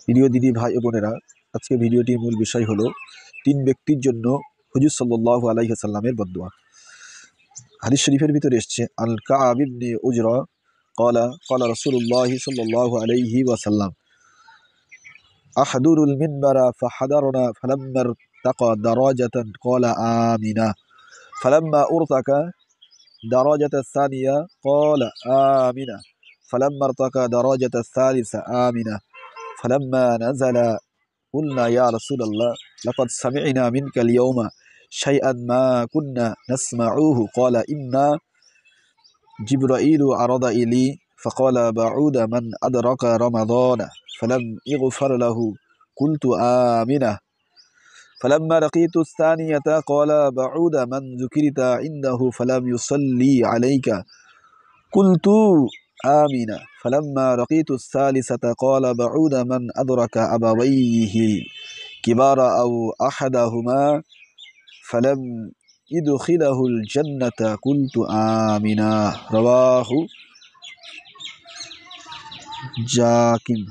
প্রিয় দিদি ভাই ও বোনেরা, আজকে ভিডিওটির মূল বিষয় হলো তিন ব্যক্তির জন্য হুজুর সাল্লাল্লাহু আলাইহি ওয়াসাল্লামের বদদুয়া। হাদিস শরীফের ভিতরে এসেছে, আল কাআব ইবনে উজরা قال قال رسول الله صلى الله عليه وسلم أحضر المنبر فحضرنا فلما ارتقى دراجة قال آمنا فلما ارتقى درجة الثانية قال آمنا فلما ارتقى درجة الثالثة آمنا فلما نزل قلنا يا رسول الله لقد سمعنا منك اليوم شيئا ما كنا نسمعه قال إنا جبرائيل عرض إلي فقال بعود من أدرك رمضان فلم يغفر له قلت آمنة فلما لقيت الثانية قال بعود من ذكرت عنده فلم يصلي عليك قلت آمنة فلما لقيت الثالثة قال بعود من أدرك أبويه كبار أو أحدهما فلم يدخله الجنة قلت آمنا رواه জাকিম।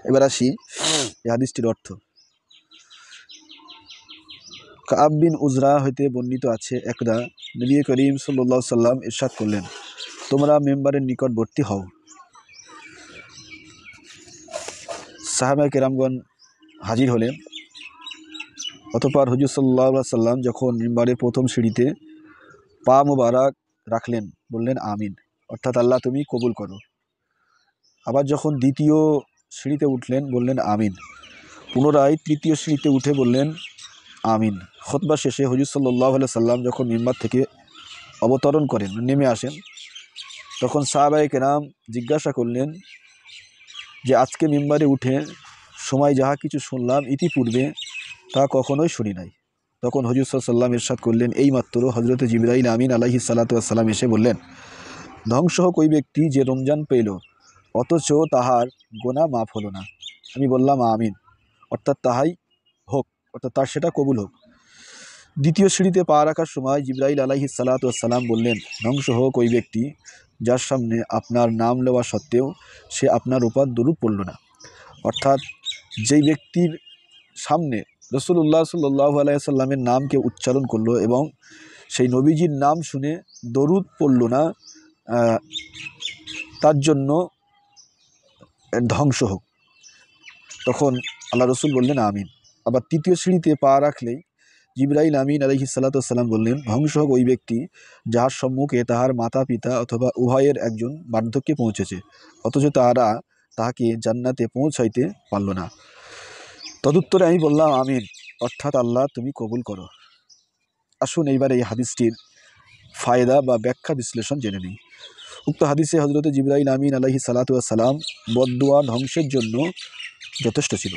এবার আসি এই হাদিসটির অর্থ। কাআব বিন উজরা হইতে বর্ণিত আছে, একদা নবী করিম সাল্লাল্লাহু আলাইহি সাল্লাম ইরশাদ করলেন, তোমরা মেম্বারের নিকটবর্তী হও। সাহাবায়ে কেরামগণ হাজির হলেন। অতঃপর হুজুর সাল্লাল্লাহু আলাইহি সাল্লাম যখন মিম্বারের প্রথম সিঁড়িতে পা মুবারক রাখলেন, বললেন আমিন, অর্থাৎ আল্লাহ তুমি কবুল করো। আবার যখন দ্বিতীয় সিঁড়িতে উঠলেন, বললেন আমিন। পুনরায় তৃতীয় সিঁড়িতে উঠে বললেন আমিন। খুতবা শেষে হুজুর সাল্লাল্লাহু আলাইহি সাল্লাম যখন মিম্বার থেকে অবতরণ করেন, নেমে আসেন, তখন সাহাবায়ে কেরাম জিজ্ঞাসা করলেন যে আজকে মিম্বারে উঠে সময় যাহা কিছু শুনলাম ইতিপূর্বে তা কখনোই শুনি নাই। তখন হুজুর সাল্লাল্লাহু আলাইহি সাল্লাম ইরশাদ করলেন, এইমাত্র হযরত জিবরাইল আমিন আলাইহিস সালাতু ওয়াস সালাম এসে বললেন, ধ্বংস হোক ওই ব্যক্তি যে রমজান পেল অথচ তাহার গোনা মাফ হলো না। আমি বললাম আমিন, অর্থাৎ তাহাই হোক, অর্থাৎ তার সেটা কবুল হোক। দ্বিতীয় সিঁড়িতে পা রাখার সময় জিবরাইল আলাইহিস সালাতু ওয়াস সালাম বললেন, ধ্বংস হোক ওই ব্যক্তি যার সামনে আপনার নাম নেওয়া সত্ত্বেও সে আপনার উপর দরুদ পড়ল না। অর্থাৎ যেই ব্যক্তির সামনে রাসূলুল্লাহ সাল্লাল্লাহু আলাইহি সাল্লামের নামকে উচ্চারণ করলো এবং সেই নবীজির নাম শুনে দরুদ পড়ল না, তার জন্য ধ্বংস হোক। তখন আল্লাহ রসুল বললেন আমিন। আবার তৃতীয় সিঁড়িতে পা রাখলেই জিবরাইল আমিন আলাইহিস সালাতু ওয়াস সালাম বললেন, ধ্বংস হোক ওই ব্যক্তি যাহার সম্মুখে তাহার মাতা পিতা অথবা উভয়ের একজন বার্ধক্যে পৌঁছেছে অথচ তাহারা তাহাকে জান্নাতে পৌঁছাইতে পারল না। তদুত্তরে আমি বললাম আমিন, অর্থাৎ আল্লাহ তুমি কবুল করো। আসুন এইবার এই হাদিসটির ফায়দা বা ব্যাখ্যা বিশ্লেষণ জেনে নিই। উক্ত হাদিসে হযরত জিবরাইল আমিন আলাইহিস সালাতু ওয়াস সালাম বদদুয়া ধ্বংসের জন্য যথেষ্ট ছিল।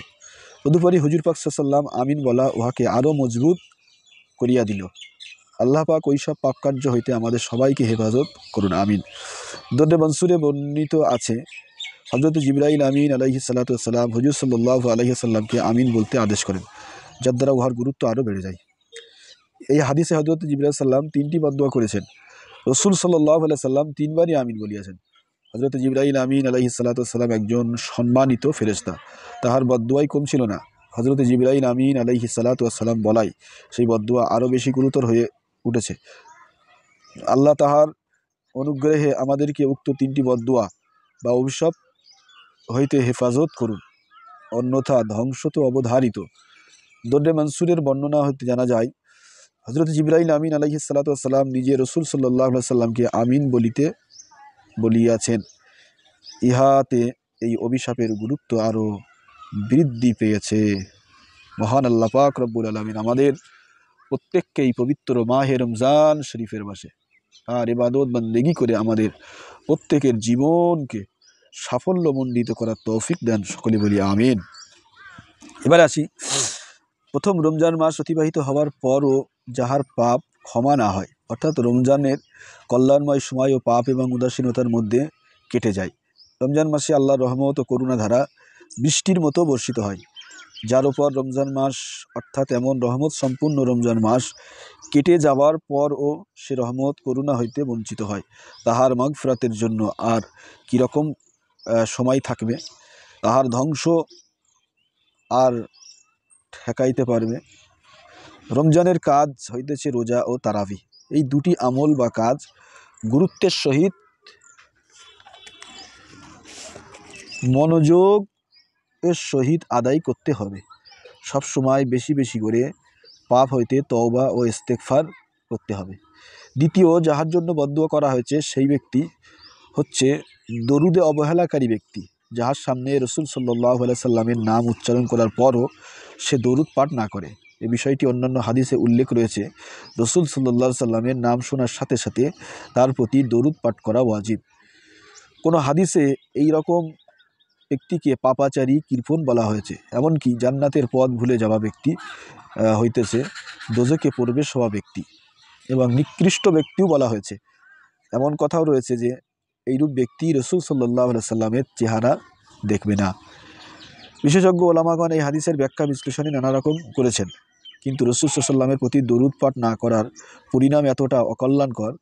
তদুপরি হুজুর পাক সাল্লাল্লাহু আলাইহি ওয়াসাল্লাম আমিন বলা উহাকে আরও মজবুত করিয়া দিল। আল্লাহ পাক ওইসব পাপকার্য হইতে আমাদের সবাইকে হেফাজত করুন, আমিন। দররে মনসুরে বর্ণিত আছে, হযরত জিবরাইল আমিন আলাইহিস সালাতু ওয়াস সালাম হুজুর সাল্লাল্লাহু আলাইহি ওয়াসাল্লামকে আমিন বলতে আদেশ করেন, যার দ্বারা উহার গুরুত্ব আরও বেড়ে যায়। এই হাদিসে হযরত জিবরাইল সাল্লাম তিনটি বদদুয়া করেছেন। রাসূল সাল্লাল্লাহু আলাইহি সাল্লাম তিনবারই আমিন বলিয়াছেন। হযরত জিবরাইল আমিন আলাইহিস সালাতু ওয়াস সালাম একজন সম্মানিত ফেরেশতা, তাহার বদদুয়াই কম ছিল না। হযরত জিবরাইল আমিন আলাইহিস সালাতু ওয়াস সালাম বলাই সেই বদদুয়া আরও বেশি গুরুতর হয়ে উঠেছে। আল্লাহ তাহার অনুগ্রহে আমাদেরকে উক্ত তিনটি বদদুয়া বা অভিশাপ হইতে হেফাজত করুন, অন্যথা ধ্বংস তো অবধারিত। দররে মনসুরের বর্ণনা হইতে জানা যায়, হযরত জিবরাইল আমিন আলাইহিস সালাতু ওয়াস সালাম নিজে রাসূল সাল্লাল্লাহু আলাইহি সাল্লামকে আমিন বলিয়াছেন। ইহাতে এই অভিশাপের গুরুত্ব আরও বৃদ্ধি পেয়েছে। মহান আল্লাহ পাক রব্বুল আলামিন আমাদের প্রত্যেককেই পবিত্র মাহে রমজান শরীফের মাসে আর ইবাদত বন্দেগী করে আমাদের প্রত্যেকের জীবনকে সাফল্যমণ্ডিত করার তৌফিক দেন, সকলে বলি আমিন। এবার আসি, প্রথম রমজান মাস অতিবাহিত হওয়ার পরও যাহার পাপ ক্ষমা না হয়, অর্থাৎ রমজানের কল্যাণময় সময় ও পাপ এবং উদাসীনতার মধ্যে কেটে যায়। রমজান মাসে আল্লাহর রহমত ও করুণাধারা বৃষ্টির মতো বর্ষিত হয়। যার উপর রমজান মাস অর্থাৎ এমন রহমত সম্পূর্ণ রমজান মাস কেটে যাওয়ার পরও সে রহমত করুণা হইতে বঞ্চিত হয়, তাহার মাগফিরাতের জন্য আর কীরকম সময় থাকবে? তাহার ধ্বংস আর ঠেকাইতে পারবে। রমজানের কাজ হইতেছে রোজা ও তারাবি। এই দুটি আমল বা কাজ গুরুত্বের সহিত মনোযোগের সহিত আদায় করতে হবে। সব সময় বেশি বেশি করে পাপ হইতে তওবা ও ইস্তেগফার করতে হবে। দ্বিতীয়, যাহার জন্য বদদুয়া করা হয়েছে সেই ব্যক্তি হচ্ছে দরুদে অবহেলাকারী ব্যক্তি, যাহার সামনে রসুল সাল্লাল্লাহু আলাইহি সাল্লামের নাম উচ্চারণ করার পরও সে দরুদ পাঠ না করে। এই বিষয়টি অন্যান্য হাদিসে উল্লেখ রয়েছে। রসুল সাল্লাল্লাহু আলাইহি সাল্লামের নাম শোনার সাথে সাথে তার প্রতি দরুদ পাঠ করা ওয়াজিব। কোনো হাদিসে এই রকম ব্যক্তিকে পাপাচারী, কৃপণ বলা হয়েছে। এমনকি জান্নাতের পথ ভুলে যাওয়া ব্যক্তি হইতেছে দোজখে প্রবেশ হওয়া ব্যক্তি, এবং নিকৃষ্ট ব্যক্তিও বলা হয়েছে। এমন কথাও রয়েছে যে এইরূপ ব্যক্তি রসুল সাল্লাল্লাহু আলাইহি সাল্লামের চেহারা দেখবে না। বিশেষজ্ঞ ওলামাগণ এই হাদিসের ব্যাখ্যা বিশ্লেষণে নানা রকম করেছেন, কিন্তু রসুল সাল্লাল্লাহু আলাইহি সাল্লামের প্রতি দরুদ পাঠ না করার পরিণাম এতটা অকল্যাণকর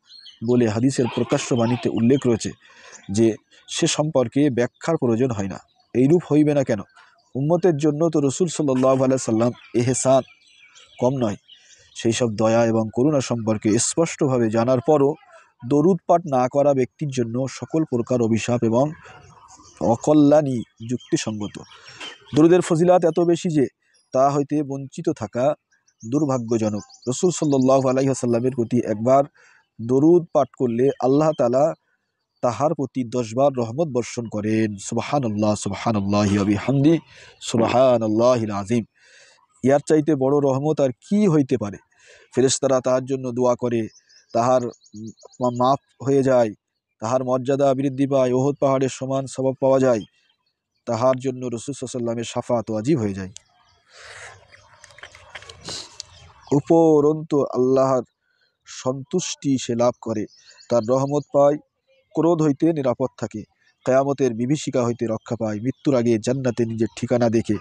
বলে হাদিসের প্রকাশ্য বাণীতে উল্লেখ রয়েছে যে সে সম্পর্কে ব্যাখ্যার প্রয়োজন হয় না। এইরূপ হইবে না কেন? উম্মতের জন্য তো রসুল সাল্লাল্লাহু আলাইহি সাল্লাম এহসান কম নয়। সেই সব দয়া এবং করুণা সম্পর্কে স্পষ্টভাবে জানার পরও দরুদ পাঠ না করা ব্যক্তির জন্য সকল প্রকার অভিশাপ এবং অকল্যাণই যুক্তিসঙ্গত। দরুদের ফজিলাত এত বেশি যে তা হইতে বঞ্চিত থাকা দুর্ভাগ্যজনক। রসুল সাল্লাল্লাহু আলাইহি ওয়াসাল্লামের প্রতি একবার দরুদ পাঠ করলে আল্লাহ তাআলা তাহার প্রতি 10 বার রহমত বর্ষণ করেন। সুবহানাল্লাহ, সুবহানাল্লাহি ওয়া বিহামদি, সুবহানাল্লাহিল আযীম। ইয়ার চাইতে বড় রহমত আর কি হইতে পারে? ফেরেশতারা তাহার জন্য দোয়া করে, তাহার মাফ হয়ে যায়, তাহার মর্যাদা বৃদ্ধি পায়, ওহদ পাহাড়ের সমান সওয়াব পাওয়া যায়, তাহার জন্য রাসূল সাল্লাল্লাহু আলাইহি ওয়াসাল্লামের শাফাত ওয়াজিব হয়ে যায়। উপরন্তু আল্লাহর সন্তুষ্টি সে লাভ করে, তার রহমত পায়, ক্রোধ হইতে নিরাপদ থাকে, কিয়ামতের বিভীষিকা হইতে রক্ষা পায়, মৃত্যুর আগে জান্নাতে নিজের ঠিকানা দেখে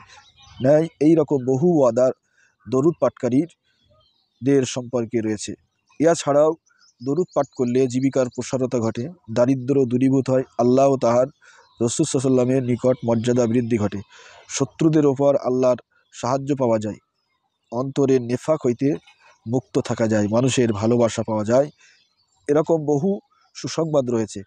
নেয়। এইরকম বহু ওয়াদার দরুদ পাঠকারীদের সম্পর্কে রয়েছে। এছাড়াও দরুদ পাঠ করলে জীবিকার প্রসারতা ঘটে, দারিদ্র দূরীভূত হয়, আল্লাহ ও তাহার রাসূল সাল্লাল্লাহু আলাইহি ওয়াসাল্লামের নিকট মর্যাদা বৃদ্ধি ঘটে, শত্রুদের ওপর আল্লাহর সাহায্য পাওয়া যায়, অন্তরের নেফাক হইতে মুক্ত থাকা যায়, মানুষের ভালোবাসা পাওয়া যায়। এরকম বহু সুসংবাদ রয়েছে।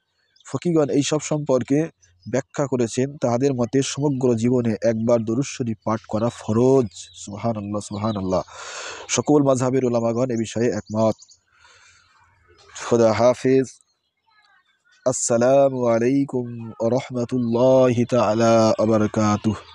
ফকিগণ এইসব সম্পর্কে ব্যাখ্যা করেছেন। তাহাদের মতে সমগ্র জীবনে একবার দরুদ শরীফ পাঠ করা ফরজ। সুবহানাল্লাহ, সুবহানাল্লাহ। সকল মাযহাবের উলামাগণ এ বিষয়ে একমত। খোদা হাফেজ। আসসালামু আলাইকুম ওয়া রাহমাতুল্লাহি তাআলা ওয়া বারাকাতুহু।